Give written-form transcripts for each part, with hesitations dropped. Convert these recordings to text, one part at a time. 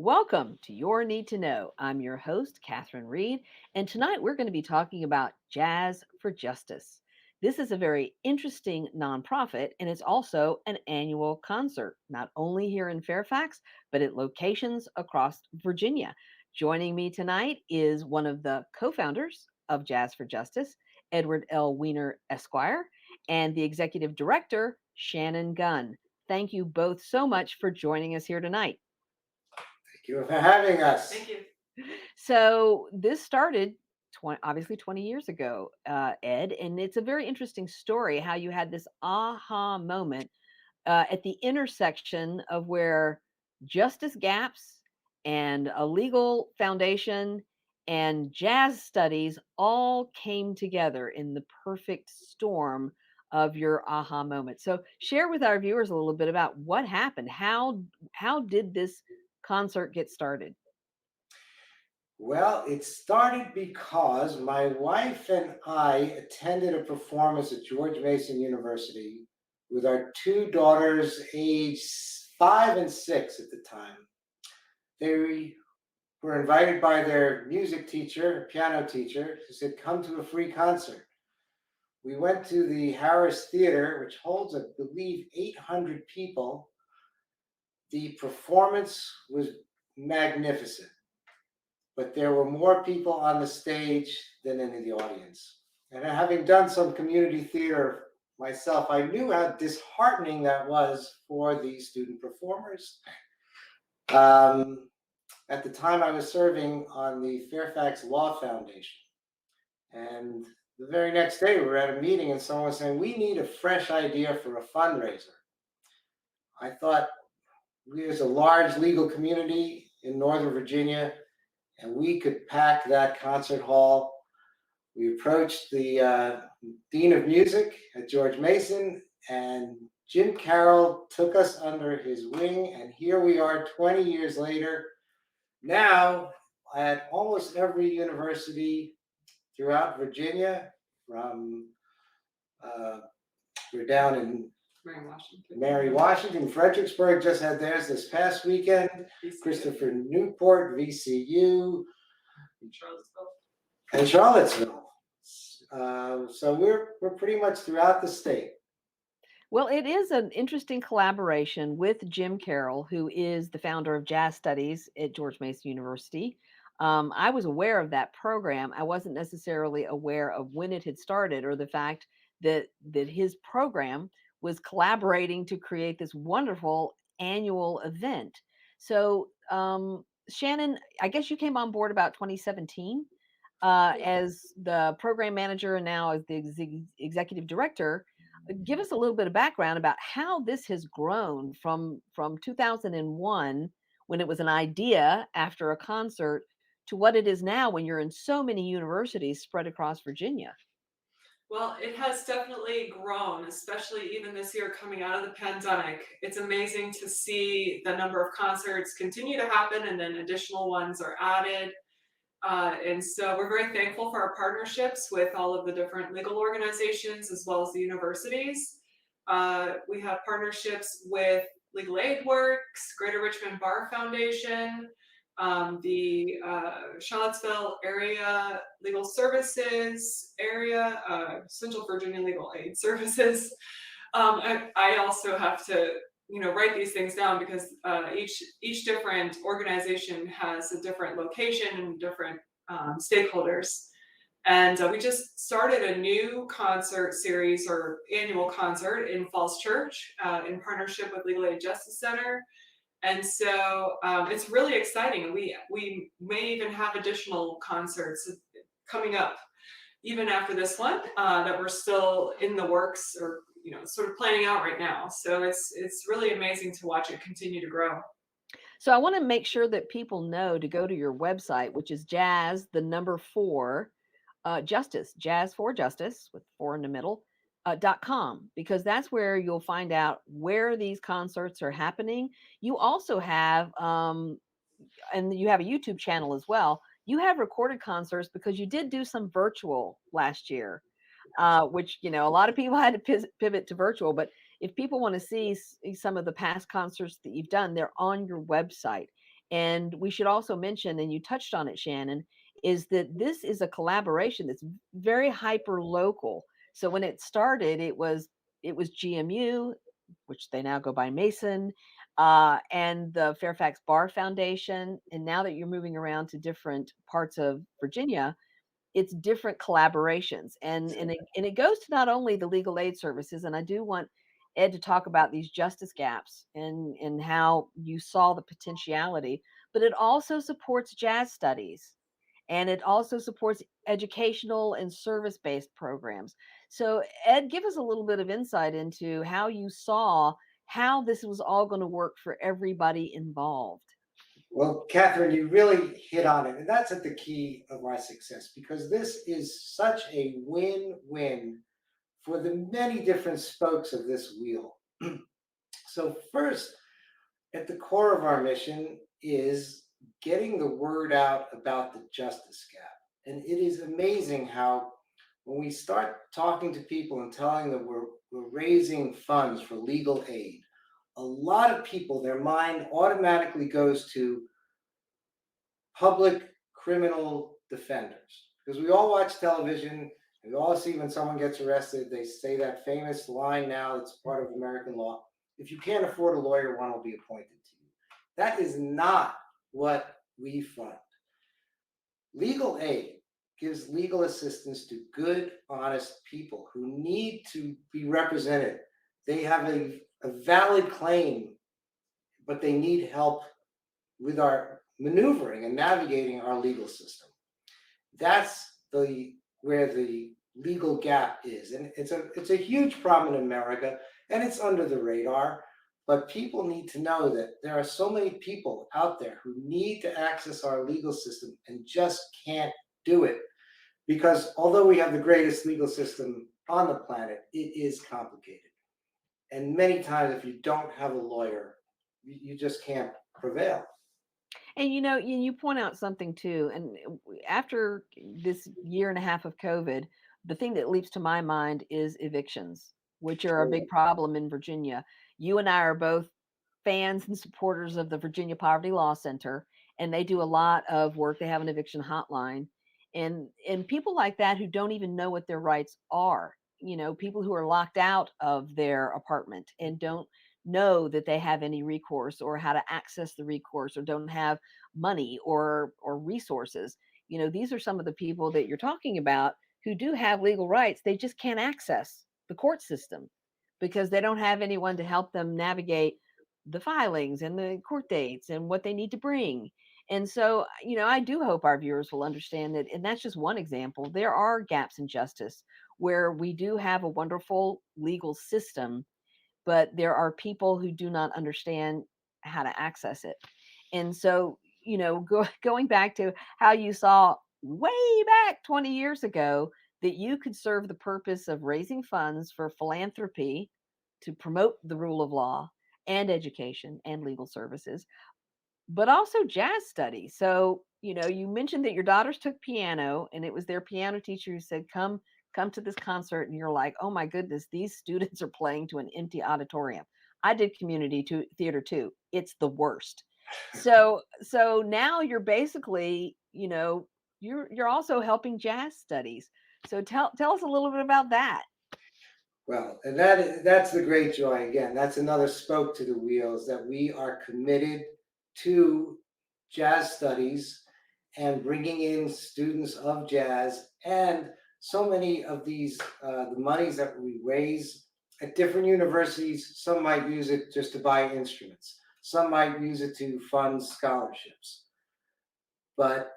Welcome to Your Need to Know. I'm your host, Catherine Reed, and tonight we're going to be talking about Jazz for Justice. This is a very interesting nonprofit, and it's also an annual concert, not only here in Fairfax, but at locations across Virginia. Joining me tonight is one of the co founders of Jazz for Justice, Edward L. Weiner, Esquire, and the executive director, Shannon Gunn. Thank you both so much for joining us here tonight. Thank you for having us. Thank you. So this started obviously 20 years ago, Ed, and it's a very interesting story how you had this aha moment at the intersection of where justice gaps and a legal foundation and jazz studies all came together in the perfect storm of your aha moment. So share with our viewers a little bit about what happened. How did this concert get started? Well, it started because my wife and I attended a performance at George Mason University with our two daughters, aged 5 and 6 at the time. They were invited by their music teacher, piano teacher, who said, "Come to a free concert." We went to the Harris Theater, which holds, I believe, 800 people. The performance was magnificent, but there were more people on the stage than in the audience. And having done some community theater myself, I knew how disheartening that was for the student performers. At the time, I was serving on the Fairfax Law Foundation. And the very next day, we were at a meeting and someone was saying, "We need a fresh idea for a fundraiser." I thought, there's a large legal community in Northern Virginia, and we could pack that concert hall. We approached the Dean of Music at George Mason, and Jim Carroll took us under his wing, and here we are 20 years later, now at almost every university throughout Virginia, from we're down in Mary Washington, Fredericksburg just had theirs this past weekend. VCU. Christopher Newport, VCU, Charlottesville. and Charlottesville. So we're pretty much throughout the state. Well, it is an interesting collaboration with Jim Carroll, who is the founder of Jazz Studies at George Mason University. I was aware of that program. I wasn't necessarily aware of when it had started or the fact that his program was collaborating to create this wonderful annual event. So, Shannon, I guess you came on board about 2017 as the program manager and now as the executive director. Give us a little bit of background about how this has grown from 2001 when it was an idea after a concert to what it is now when you're in so many universities spread across Virginia. Well, it has definitely grown, especially even this year coming out of the pandemic. It's amazing to see the number of concerts continue to happen and then additional ones are added. And so we're very thankful for our partnerships with all of the different legal organizations as well as the universities. We have partnerships with Legal Aid Works, Greater Richmond Bar Foundation, the Charlottesville Area Legal Services Area, Central Virginia Legal Aid Services. I also have to write these things down because each different organization has a different location and different stakeholders. And we just started a new concert series or annual concert in Falls Church in partnership with Legal Aid Justice Center. And so it's really exciting. We may even have additional concerts coming up even after this one that we're still in the works or sort of planning out right now. So it's really amazing to watch it continue to grow. So I want to make sure that people know to go to your website, which is jazz, the number 4, justice, jazz for justice with 4 in the middle, .com, because that's where you'll find out where these concerts are happening. You also have, and you have a YouTube channel as well. You have recorded concerts because you did do some virtual last year, which, a lot of people had to pivot to virtual. But if people want to see some of the past concerts that you've done, they're on your website. And we should also mention, and you touched on it, Shannon, is that this is a collaboration that's very hyper local. So when it started, it was GMU, which they now go by Mason, and the Fairfax Bar Foundation. And now that you're moving around to different parts of Virginia, it's different collaborations, and it goes to not only the legal aid services, and I do want Ed to talk about these justice gaps and how you saw the potentiality, but it also supports jazz studies, and it also supports educational and service-based programs. So Ed, give us a little bit of insight into how you saw how this was all going to work for everybody involved. Well, Catherine, you really hit on it. And that's at the key of our success because this is such a win win for the many different spokes of this wheel. So, first, at the core of our mission is getting the word out about the justice gap. And it is amazing how, when we start talking to people and telling them we're raising funds for legal aid, a lot of people, their mind automatically goes to public criminal defenders. Because we all watch television, and we all see when someone gets arrested, they say that famous line now that's part of American law: if you can't afford a lawyer, one will be appointed to you. That is not what we fund. Legal aid gives legal assistance to good, honest people who need to be represented. They have a valid claim, but they need help with our maneuvering and navigating our legal system. That's the where the legal gap is, and it's a huge problem in America, and it's under the radar. But people need to know that there are so many people out there who need to access our legal system and just can't do it because although we have the greatest legal system on the planet, it is complicated. And many times, if you don't have a lawyer, you just can't prevail. And you point out something too. And after this year and a half of COVID, the thing that leaps to my mind is evictions, which are a big problem in Virginia. You and I are both fans and supporters of the Virginia Poverty Law Center, and they do a lot of work. They have an eviction hotline, and people like that who don't even know what their rights are. People who are locked out of their apartment and don't know that they have any recourse or how to access the recourse or don't have money or resources. These are some of the people that you're talking about who do have legal rights. They just can't access the court system because they don't have anyone to help them navigate the filings and the court dates and what they need to bring. And so, I do hope our viewers will understand that. And that's just one example. There are gaps in justice where we do have a wonderful legal system, but there are people who do not understand how to access it. And so, going back to how you saw way back 20 years ago that you could serve the purpose of raising funds for philanthropy to promote the rule of law and education and legal services, but also jazz studies. So, you mentioned that your daughters took piano and it was their piano teacher who said, come to this concert. And you're like, oh my goodness, these students are playing to an empty auditorium. I did theater too. It's the worst. So now you're basically, you're also helping jazz studies. So tell us a little bit about that. Well, and that's the great joy. Again, that's another spoke to the wheels that we are committed to jazz studies and bringing in students of jazz. And so many of these, the monies that we raise at different universities, some might use it just to buy instruments, some might use it to fund scholarships. But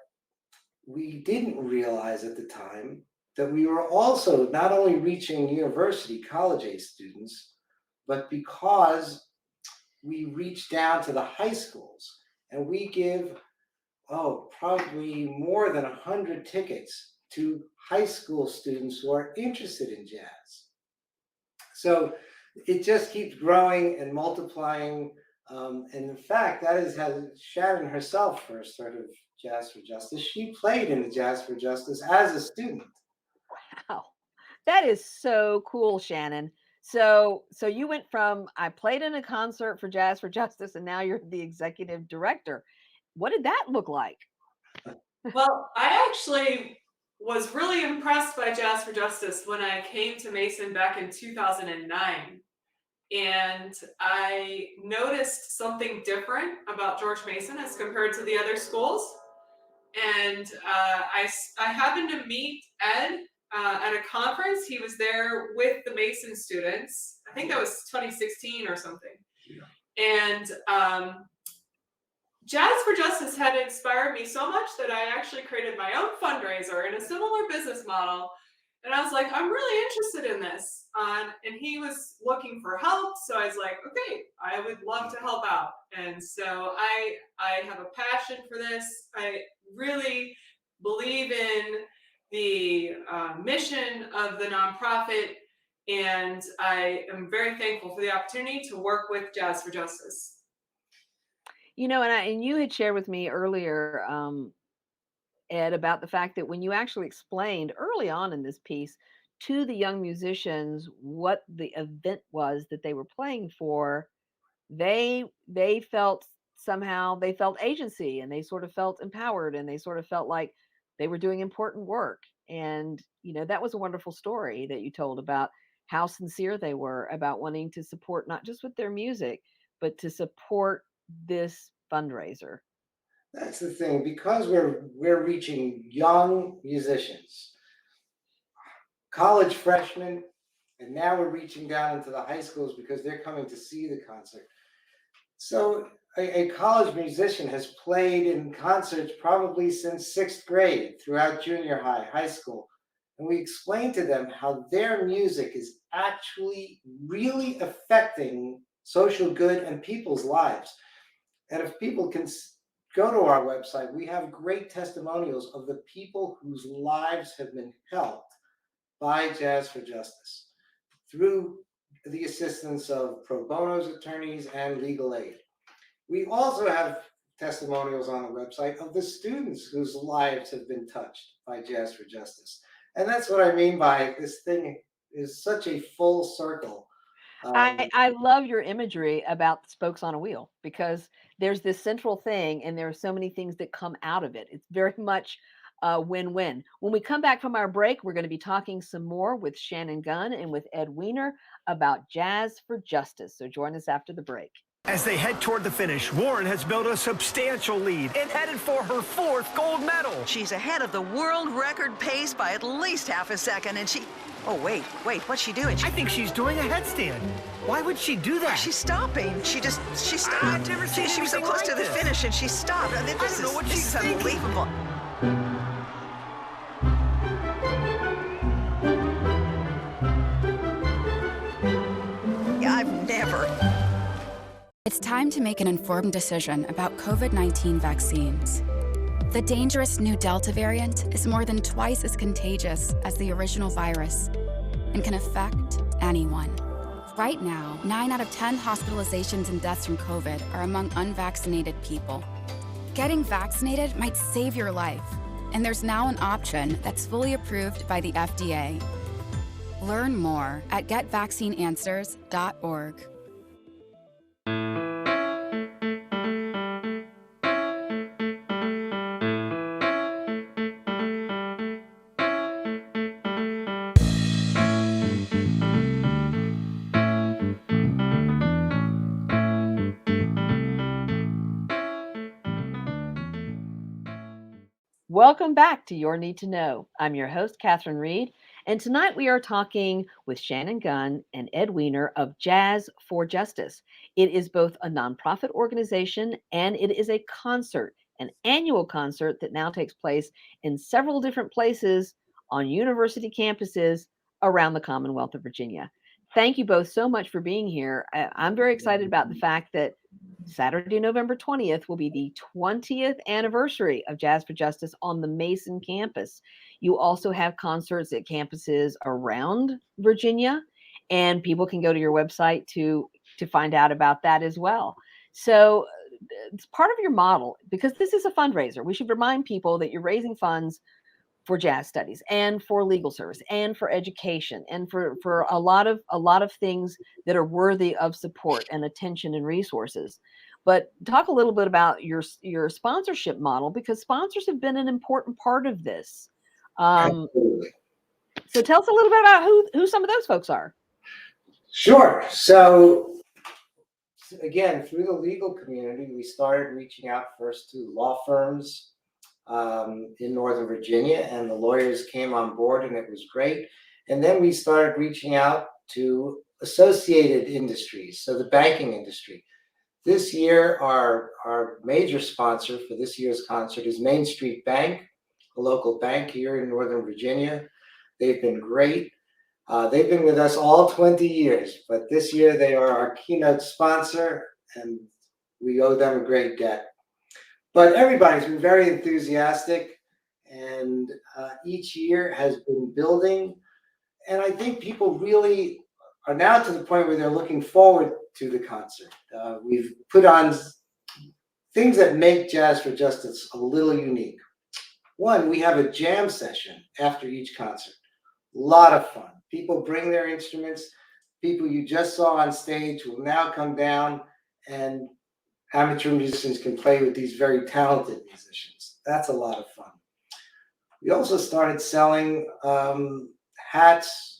we didn't realize at the time that we were also not only reaching university college age students, but because we reach down to the high schools and we give, probably more than 100 tickets to high school students who are interested in jazz. So it just keeps growing and multiplying. And in fact, that is how Shannon herself first heard of Jazz for Justice. She played in the Jazz for Justice as a student. Wow. That is so cool, Shannon. So you went from I played in a concert for Jazz for Justice and now you're the executive director. What did that look like? Well, I actually was really impressed by Jazz for Justice when I came to Mason back in 2009. And I noticed something different about George Mason as compared to the other schools. And I happened to meet Ed at a conference. He was there with the Mason students. I think that was 2016 or something. And Jazz for Justice had inspired me so much that I actually created my own fundraiser in a similar business model. And I was like, I'm really interested in this. And he was looking for help. So I was like, okay, I would love to help out. And so I have a passion for this. I really believe in the mission of the nonprofit. And I am very thankful for the opportunity to work with Jazz for Justice. And you had shared with me earlier, Ed, about the fact that when you actually explained early on in this piece to the young musicians what the event was that they were playing for, they felt somehow they felt agency, and they sort of felt empowered, and they sort of felt like they were doing important work. And that was a wonderful story that you told about how sincere they were about wanting to support, not just with their music, but to support this fundraiser. That's the thing, because we're reaching young musicians, college freshmen, and now we're reaching down into the high schools because they're coming to see the concert. So a college musician has played in concerts probably since sixth grade, throughout junior high, high school. And we explain to them how their music is actually really affecting social good and people's lives. And if people can go to our website, we have great testimonials of the people whose lives have been helped by Jazz for Justice through the assistance of pro bono's attorneys and legal aid. We also have testimonials on the website of the students whose lives have been touched by Jazz for Justice. And that's what I mean by this thing is such a full circle. I love your imagery about spokes on a wheel, because there's this central thing and there are so many things that come out of it. It's very much a win-win. When we come back from our break, we're going to be talking some more with Shannon Gunn and with Ed Weiner about Jazz for Justice. So join us after the break. As they head toward the finish, Warren has built a substantial lead and headed for her 4th gold medal. She's ahead of the world record pace by at least half a second, and she... Oh, wait, what's she doing? I think she's doing a headstand. Why would she do that? She's stopping. She stopped. I've never seen She was so anything close to like the this. finish, and she stopped. I mean, I don't know what she's thinking. unbelievable. Yeah, I've never... It's time to make an informed decision about COVID-19 vaccines. The dangerous new Delta variant is more than twice as contagious as the original virus and can affect anyone. Right now, 9 out of 10 hospitalizations and deaths from COVID are among unvaccinated people. Getting vaccinated might save your life, and there's now an option that's fully approved by the FDA. Learn more at getvaccineanswers.org. Welcome back to Your Need to Know. I'm your host, Catherine Reed, and tonight we are talking with Shannon Gunn and Ed Weiner of Jazz for Justice. It is both a nonprofit organization and it is a concert, an annual concert that now takes place in several different places on university campuses around the Commonwealth of Virginia. Thank you both so much for being here. I'm very excited about the fact that Saturday, November 20th will be the 20th anniversary of Jazz for Justice on the Mason campus. You also have concerts at campuses around Virginia, and people can go to your website to find out about that as well. So it's part of your model, because this is a fundraiser. We should remind people that you're raising funds for jazz studies and for legal service and for education and for a lot of things that are worthy of support and attention and resources. But talk a little bit about your sponsorship model, because sponsors have been an important part of this. Absolutely. So tell us a little bit about who some of those folks are. Sure. So again, through the legal community, we started reaching out first to law firms in Northern Virginia, and the lawyers came on board, and it was great. And then we started reaching out to associated industries, so the banking industry. This year, our major sponsor for this year's concert is Main Street Bank, a local bank here in Northern Virginia. They've been great. They've been with us all 20 years, but this year they are our keynote sponsor, and we owe them a great debt. But everybody's been very enthusiastic, and each year has been building. And I think people really are now to the point where they're looking forward to the concert. We've put on things that make Jazz for Justice a little unique. One, we have a jam session after each concert. A lot of fun. People bring their instruments. People you just saw on stage will now come down, and amateur musicians can play with these very talented musicians. That's a lot of fun. We also started selling hats.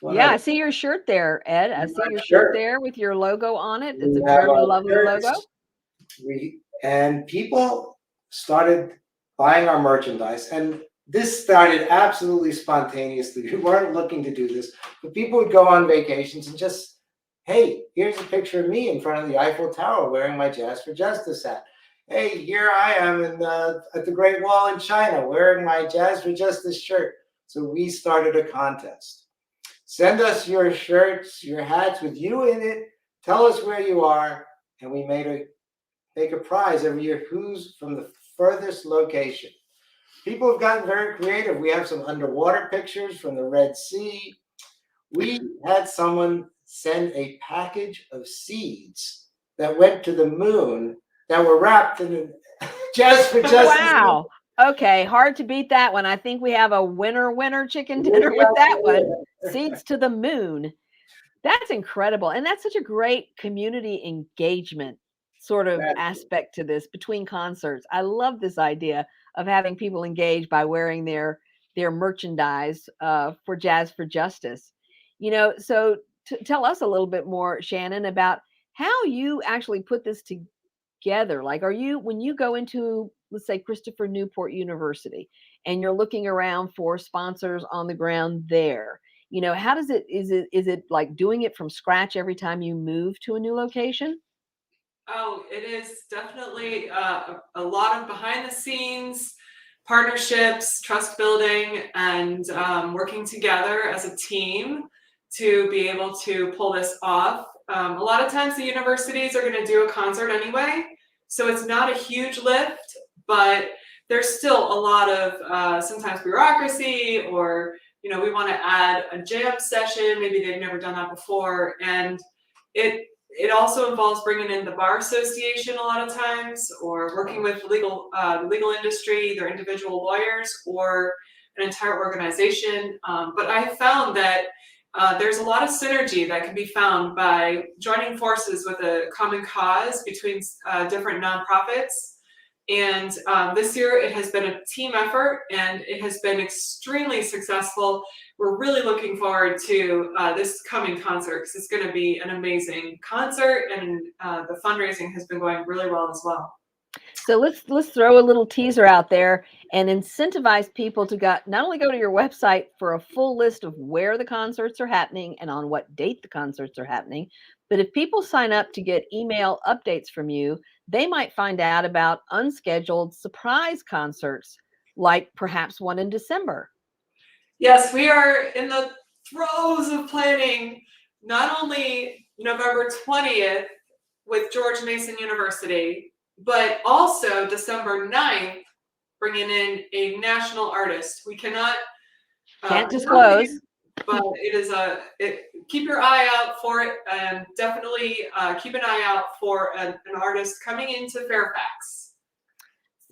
Yeah, I see your shirt there, Ed. I see your shirt there with your logo on it. It's a We have very our lovely shirts. logo. And people started buying our merchandise, and this started absolutely spontaneously. We weren't looking to do this, but people would go on vacations and just, hey, here's a picture of me in front of the Eiffel Tower wearing my Jazz for Justice hat. Hey, here I am at the Great Wall in China wearing my Jazz for Justice shirt. So we started a contest. Send us your shirts, your hats with you in it. Tell us where you are, and we make a prize every year. Who's from the furthest location? People have gotten very creative. We have some underwater pictures from the Red Sea. We had someone send a package of seeds that went to the moon that were wrapped in Jazz for Justice. Wow. Okay, hard to beat that one. I think we have a winner chicken dinner with that one. Seeds to the moon. That's incredible. And that's such a great community engagement sort of aspect to this between concerts. I love this idea of having people engage by wearing their merchandise for Jazz for Justice. So tell us a little bit more, Shannon, about how you actually put this together. Like, when you go into, let's say, Christopher Newport University, and you're looking around for sponsors on the ground there, how is it like doing it from scratch every time you move to a new location? Oh, it is definitely a lot of behind the scenes partnerships, trust building, and working together as a team to be able to pull this off. A lot of times the universities are going to do a concert anyway, so it's not a huge lift, but there's still a lot of sometimes bureaucracy, or we want to add a jam session. Maybe they've never done that before, and it also involves bringing in the bar association a lot of times, or working with the legal industry, their individual lawyers, or an entire organization. But I have found that there's a lot of synergy that can be found by joining forces with a common cause between different nonprofits. And this year it has been a team effort, and it has been extremely successful. We're really looking forward to this coming concert, because it's going to be an amazing concert, and the fundraising has been going really well as well. So let's throw a little teaser out there and incentivize people to not only go to your website for a full list of where the concerts are happening and on what date the concerts are happening, but if people sign up to get email updates from you, they might find out about unscheduled surprise concerts, like perhaps one in December. Yes, we are in the throes of planning not only November 20th with George Mason University, but also December 9th, bringing in a national artist. We cannot can't disclose, but it is keep your eye out for it, and definitely keep an eye out for an artist coming into Fairfax.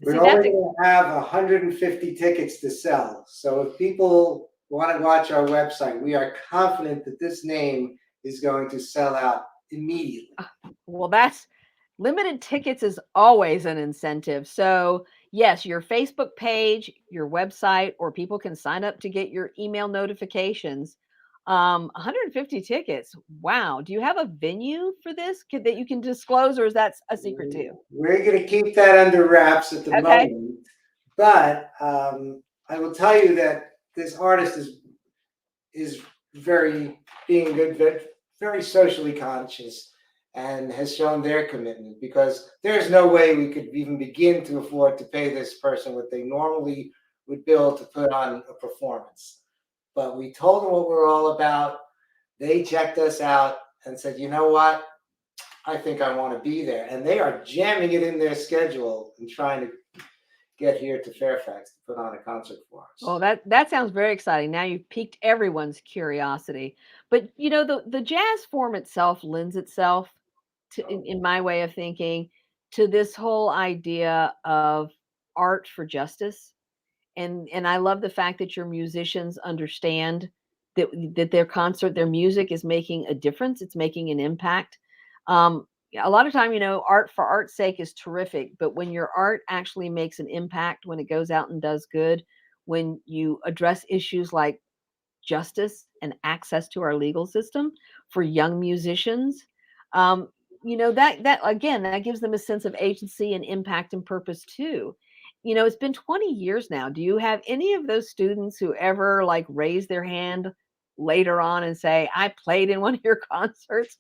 We're only going to have 150 tickets to sell. So if people want to watch our website, we are confident that this name is going to sell out immediately. Well, that's limited tickets is always an incentive. So, yes, your Facebook page, your website, or people can sign up to get your email notifications. 150 tickets. Wow. Do you have a venue for this that you can disclose, or is that a secret too? We're going to keep that under wraps at the Okay. moment, but I will tell you that this artist is very being good, very socially conscious, and has shown their commitment, because there's no way we could even begin to afford to pay this person what they normally would bill to put on a performance. But we told them what we're all about. They checked us out and said, you know what? I think I want to be there. And they are jamming it in their schedule and trying to get here to Fairfax to put on a concert for us. Well, that sounds very exciting. Now you've piqued everyone's curiosity. But the jazz form itself lends itself to, in my way of thinking, to this whole idea of art for justice. And I love the fact that your musicians understand that their music is making a difference. It's making an impact. A lot of time, art for art's sake is terrific, but when your art actually makes an impact, when it goes out and does good, when you address issues like justice and access to our legal system for young musicians, um, that again, that gives them a sense of agency and impact and purpose too. It's been 20 years now. Do you have any of those students who ever like raise their hand later on and say, I played in one of your concerts?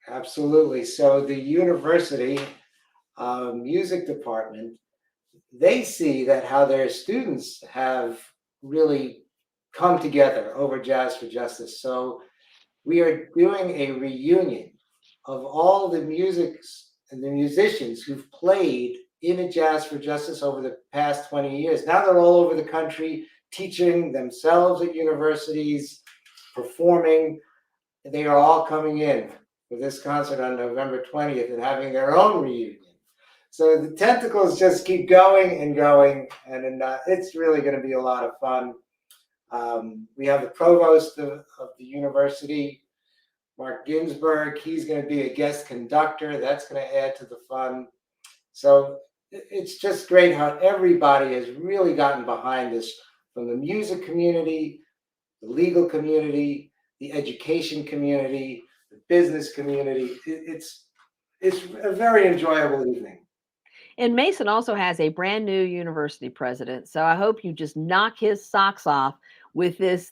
Absolutely. So the university music department, they see that how their students have really come together over Jazz for Justice. So we are doing a reunion of all the musics and the musicians who've played in a Jazz for Justice over the past 20 years. Now they're all over the country teaching themselves at universities, performing. They are all coming in for this concert on November 20th and having their own reunion. So the tentacles just keep going and going, and it's really going to be a lot of fun. We have the provost of the university, Mark Ginsburg. He's going to be a guest conductor. That's going to add to the fun. So it's just great how everybody has really gotten behind this, from the music community, the legal community, the education community, the business community. It's a very enjoyable evening. And Mason also has a brand new university president. So I hope you just knock his socks off with this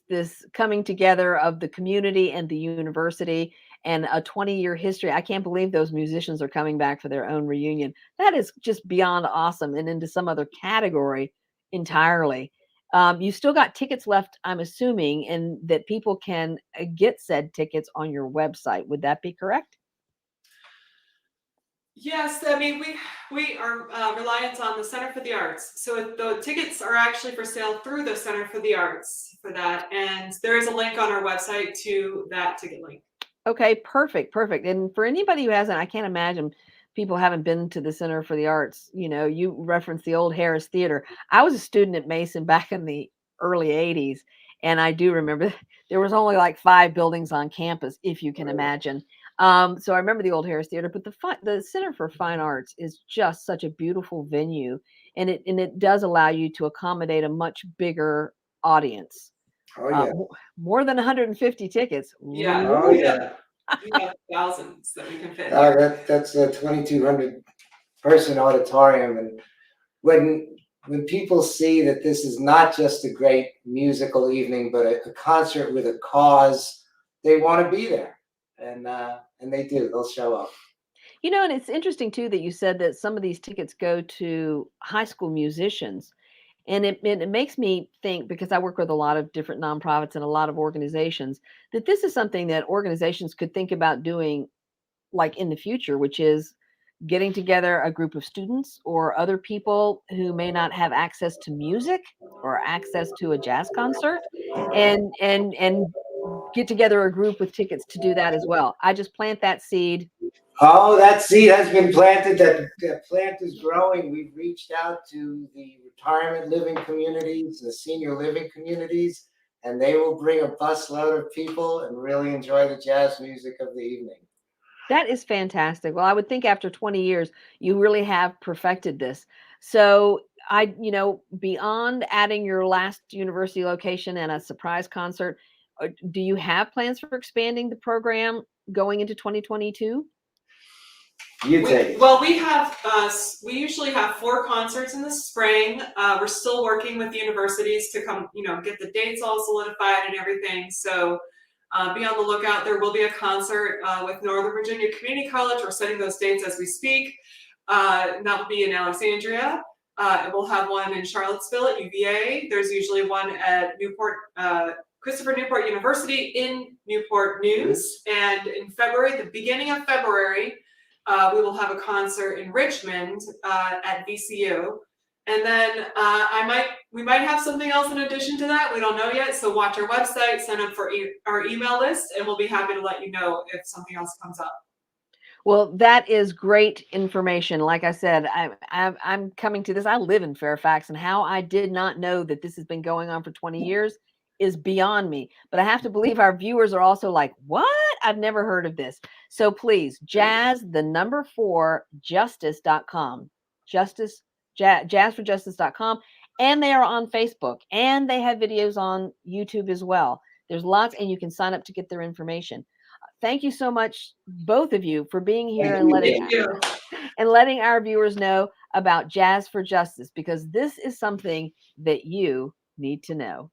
coming together of the community and the university and a 20-year history. I can't believe those musicians are coming back for their own reunion. That is just beyond awesome and into some other category entirely. You still got tickets left, I'm assuming, and that people can get said tickets on your website. Would that be correct? Yes, I mean we are reliant on the Center for the Arts. So the tickets are actually for sale through the Center for the Arts for that, and there is a link on our website to that ticket link. Okay, perfect, perfect. And for anybody who hasn't, I can't imagine people haven't been to the Center for the Arts. You referenced the old Harris Theater. I was a student at Mason back in the early 80s, and I do remember there was only like 5 buildings on campus, if you can imagine. So I remember the old Harris Theater, but the Center for Fine Arts is just such a beautiful venue, and it does allow you to accommodate a much bigger audience. Oh yeah. More than 150 tickets. Yeah. Oh yeah. We have thousands that we can fit. That's a 2,200 person auditorium, and when people see that this is not just a great musical evening, but a concert with a cause, they want to be there, and they do. They'll show up. And it's interesting too that you said that some of these tickets go to high school musicians. And it makes me think, because I work with a lot of different nonprofits and a lot of organizations, that this is something that organizations could think about doing like in the future, which is getting together a group of students or other people who may not have access to music or access to a jazz concert, and get together a group with tickets to do that as well. I just plant that seed. Oh, that seed has been planted. That plant is growing. We've reached out to the retirement living communities, the senior living communities, and they will bring a busload of people and really enjoy the jazz music of the evening. That is fantastic. Well, I would think after 20 years, you really have perfected this. So beyond adding your last university location and a surprise concert, do you have plans for expanding the program going into 2022? You take it. Well, we usually have 4 concerts in the spring. We're still working with the universities to come, get the dates all solidified and everything. So be on the lookout. There will be a concert with Northern Virginia Community College. We're setting those dates as we speak. And that will be in Alexandria. And we'll have one in Charlottesville at UVA. There's usually one at Christopher Newport University in Newport News. And in February, the beginning of February, we will have a concert in Richmond at VCU. And then we might have something else in addition to that. We don't know yet. So watch our website, sign up for our email list, and we'll be happy to let you know if something else comes up. Well, that is great information. Like I said, I'm coming to this. I live in Fairfax, and how I did not know that this has been going on for 20 years is beyond me. But I have to believe our viewers are also like, what? I've never heard of this. So please, jazz4justice.com. Jazzforjustice.com. And they are on Facebook, and they have videos on YouTube as well. There's lots, and you can sign up to get their information. Thank you so much, both of you, for being here and letting our viewers know about Jazz for Justice, because this is something that you need to know.